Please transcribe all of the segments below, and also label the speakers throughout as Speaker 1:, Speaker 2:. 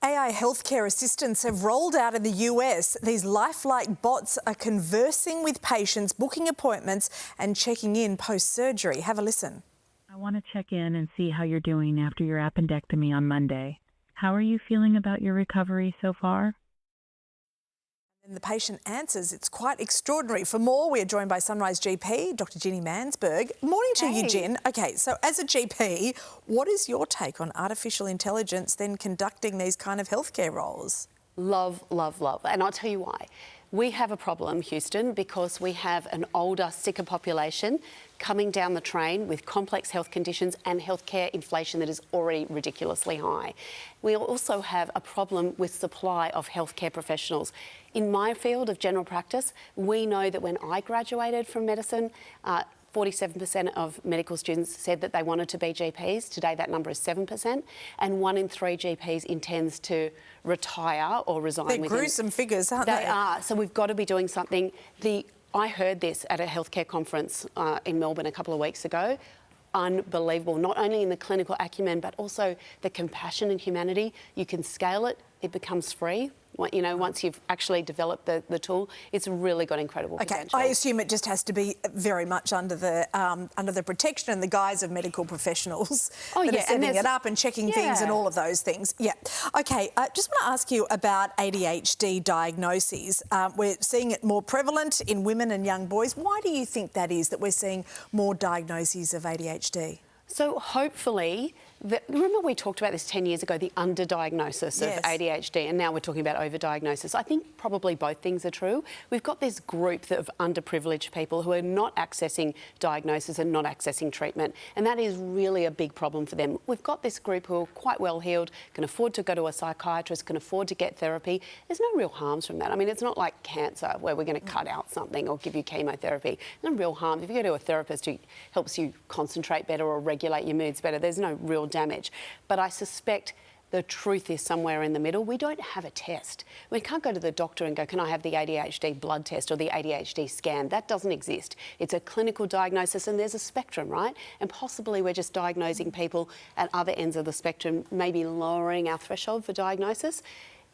Speaker 1: AI healthcare assistants have rolled out in the US. These lifelike bots are conversing with patients, booking appointments and checking in post-surgery. Have a listen.
Speaker 2: I want to check in and see how you're doing after your appendectomy on Monday. How are you feeling about your recovery so far?
Speaker 1: And the patient answers, it's quite extraordinary. For more, we are joined by Sunrise GP, Dr. Ginny Mansberg. Morning to you, Gin. Okay, so as a GP, what is your take on artificial intelligence then conducting these kind of healthcare roles?
Speaker 3: Love, love, love. And I'll tell you why. We have a problem, Houston, because we have an older, sicker population coming down the train with complex health conditions and healthcare inflation that is already ridiculously high. We also have a problem with supply of healthcare professionals. In my field of general practice, we know that when I graduated from medicine, 47% of medical students said that they wanted to be GPs. Today that number is 7%, and 1 in 3 GPs intends to retire or resign.
Speaker 1: They're gruesome figures, aren't they?
Speaker 3: They are. So we've got to be doing something. I heard this at a healthcare conference in Melbourne a couple of weeks ago. Unbelievable, not only in the clinical acumen, but also the compassion and humanity. You can scale it, it becomes free. You know, once you've actually developed the tool, it's really got incredible potential.
Speaker 1: I assume it just has to be very much under the protection and the guise of medical professionals that are setting it up and checking things and all of those things. Yeah. Okay, just want to ask you about ADHD diagnoses. We're seeing it more prevalent in women and young boys. Why do you think that is, that we're seeing more diagnoses of ADHD?
Speaker 3: So hopefully, remember we talked about this 10 years ago, the underdiagnosis of ADHD, and now we're talking about overdiagnosis. I think probably both things are true. We've got this group of underprivileged people who are not accessing diagnosis and not accessing treatment, and that is really a big problem for them. We've got this group who are quite well healed, can afford to go to a psychiatrist, can afford to get therapy. There's no real harms from that. I mean, it's not like cancer where we're going to cut out something or give you chemotherapy. There's no real harm. If you go to a therapist who helps you concentrate better or regulate your moods better, there's no real damage. But I suspect the truth is somewhere in the middle. We don't have a test. We can't go to the doctor and go, can I have the ADHD blood test or the ADHD scan? That doesn't exist. It's a clinical diagnosis and there's a spectrum, right? And possibly we're just diagnosing people at other ends of the spectrum, maybe lowering our threshold for diagnosis.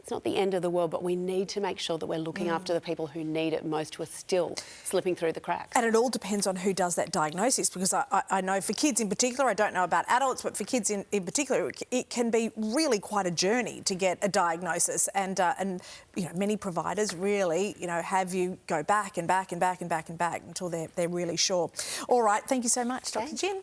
Speaker 3: It's not the end of the world, but we need to make sure that we're looking after the people who need it most, who are still slipping through the cracks.
Speaker 1: And it all depends on who does that diagnosis, because I know for kids in particular, I don't know about adults, but for kids in particular, it can be really quite a journey to get a diagnosis. And you know, many providers really, you know, have you go back and back and back and back and back until they're really sure. All right, thank you so much, Dr. Jen.